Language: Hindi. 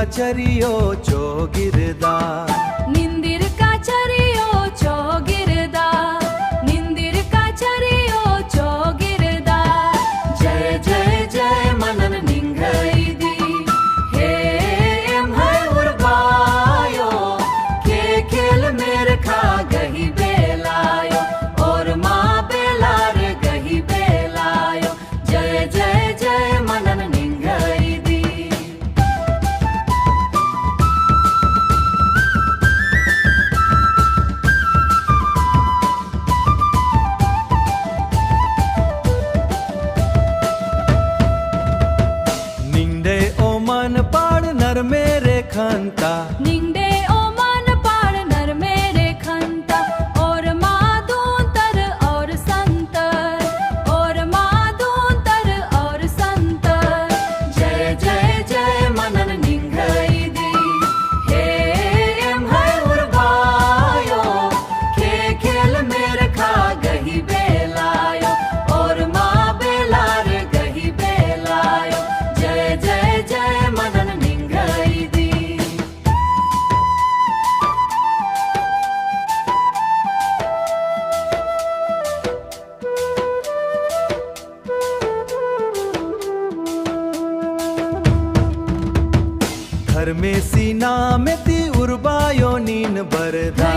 काचरियो चोगिरदा निंदिर काचरियो चोगिरदा निंदिर काचरियो चोगिरदा जय जय जय मनन निंगईदी हे एम है उर्बायो के खेल मेरे खा गही बेलायो और माँ बेलार गही बेलायो जय जय जय मनन निंगईदी निंदे ओ मन पाड़ नर मेरे खंता निंगडे ओ मन पाड़ नर मेरे खंता और माधुंतर और संतर और माधुंतर और संतर जय जय जय मनन निंगईदी हे एम है उर्बायो के खेल मेरे खा गही बेलायो और माँ बेलार गही बेलायो जय जय जय मनन निंगईदी घर में सीना में ती उर्बायो नीन बरदा